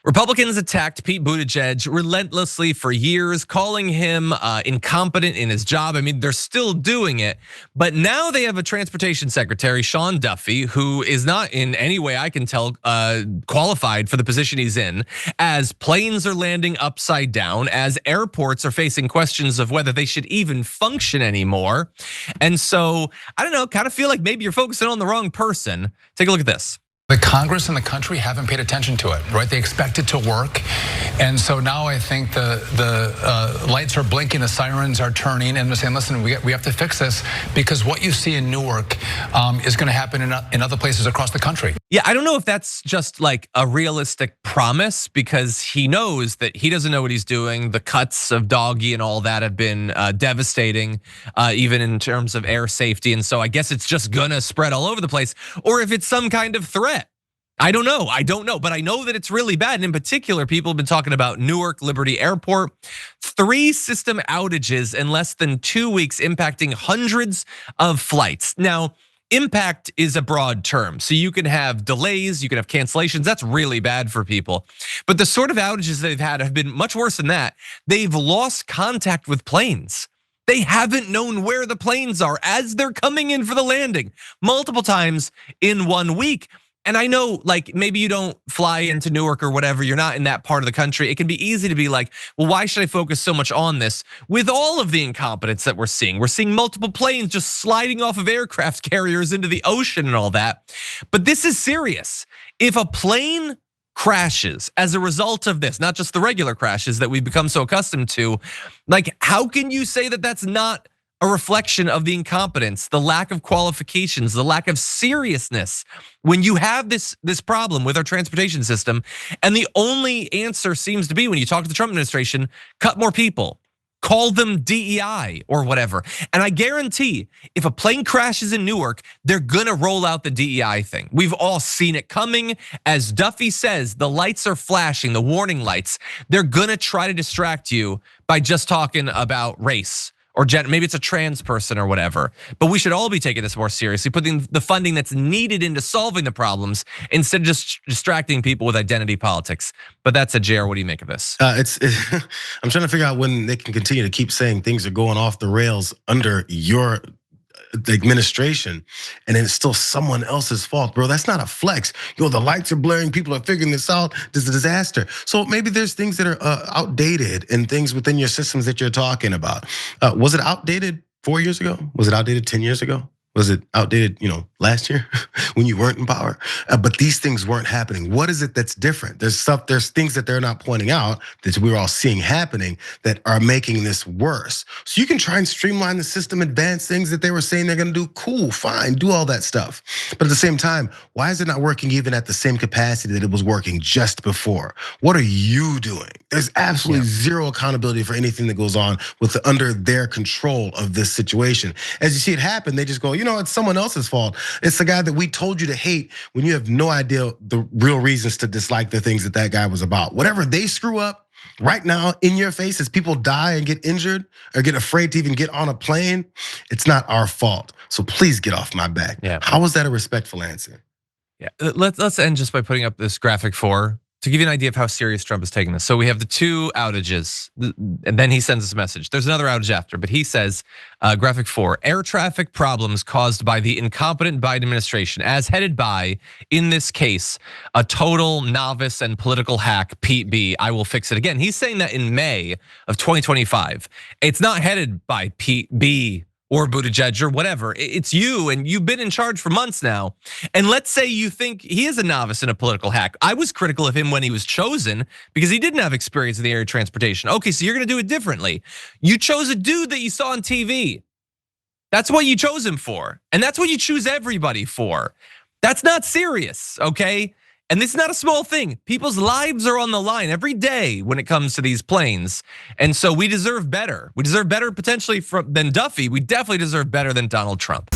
Republicans attacked Pete Buttigieg relentlessly for years, calling him incompetent in his job. I mean, they're still doing it, but now they have a transportation secretary, Sean Duffy, who is not in any way I can tell qualified for the position he's in, as planes are landing upside down, as airports are facing questions of whether they should even function anymore. And so, I don't know, kind of feel like maybe you're focusing on the wrong person. Take a look at this. The Congress and the country haven't paid attention to it, right? They expect it to work. And so now I think the lights are blinking, the sirens are turning, and they're saying, listen, we have to fix this, because what you see in Newark is gonna happen in other places across the country. Yeah, I don't know if that's just like a realistic promise, because he knows that he doesn't know what he's doing. The cuts of Doggy and all that have been devastating, even in terms of air safety. And so I guess it's just gonna spread all over the place, or if it's some kind of threat. I don't know, but I know that it's really bad. And in particular, people have been talking about Newark Liberty Airport. 3 system outages in less than 2 weeks, impacting hundreds of flights. Now, impact is a broad term. So you can have delays, you can have cancellations. That's really bad for people. But the sort of outages they've had have been much worse than that. They've lost contact with planes. They haven't known where the planes are as they're coming in for the landing multiple times in 1 week. And I know, like, maybe you don't fly into Newark or whatever, you're not in that part of the country. It can be easy to be like, well, why should I focus so much on this? With all of the incompetence that we're seeing multiple planes just sliding off of aircraft carriers into the ocean and all that. But this is serious. If a plane crashes as a result of this, not just the regular crashes that we've become so accustomed to, like, how can you say that that's not a reflection of the incompetence, the lack of qualifications, the lack of seriousness when you have this problem with our transportation system? And the only answer seems to be, when you talk to the Trump administration, cut more people, call them DEI or whatever. And I guarantee if a plane crashes in Newark, they're gonna roll out the DEI thing. We've all seen it coming. As Duffy says, the lights are flashing, the warning lights. They're gonna try to distract you by just talking about race or maybe it's a trans person or whatever. But we should all be taking this more seriously, putting the funding that's needed into solving the problems instead of just distracting people with identity politics. But that's a Jayar. What do you make of this? I'm trying to figure out when they can continue to keep saying things are going off the rails under your administration, and then it's still someone else's fault, bro. That's not a flex. Yo, the lights are blaring, people are figuring this out. This is a disaster. So maybe there's things that are outdated and things within your systems that you're talking about. Was it outdated 4 years ago? Was it outdated 10 years ago? Was it outdated, last year when you weren't in power? But these things weren't happening. What is it that's different? There's things that they're not pointing out that we're all seeing happening that are making this worse. So you can try and streamline the system, advance things that they were saying they're gonna do. Cool, fine, do all that stuff. But at the same time, why is it not working even at the same capacity that it was working just before? What are you doing? There's absolutely zero accountability for anything that goes on under their control of this situation. As you see it happen, they just go, it's someone else's fault. It's the guy that we told you to hate when you have no idea the real reasons to dislike the things that guy was about. Whatever they screw up right now in your face as people die and get injured or get afraid to even get on a plane, it's not our fault. So please get off my back. Yeah. How is that a respectful answer? Yeah, let's end just by putting up this graphic 4 to give you an idea of how serious Trump is taking this. So we have the 2 outages, and then he sends us a message. There's another outage after, but he says, graphic 4, air traffic problems caused by the incompetent Biden administration, as headed by, in this case, a total novice and political hack, Pete B. I will fix it again. He's saying that in May of 2025. It's not headed by Pete B. or Buttigieg or whatever. It's you, and you've been in charge for months now. And let's say you think he is a novice and a political hack. I was critical of him when he was chosen because he didn't have experience in the area of transportation. Okay, so you're gonna do it differently. You chose a dude that you saw on TV. That's what you chose him for. And that's what you choose everybody for. That's not serious, okay? And this is not a small thing. People's lives are on the line every day when it comes to these planes. And so we deserve better. We deserve better potentially than Duffy. We definitely deserve better than Donald Trump.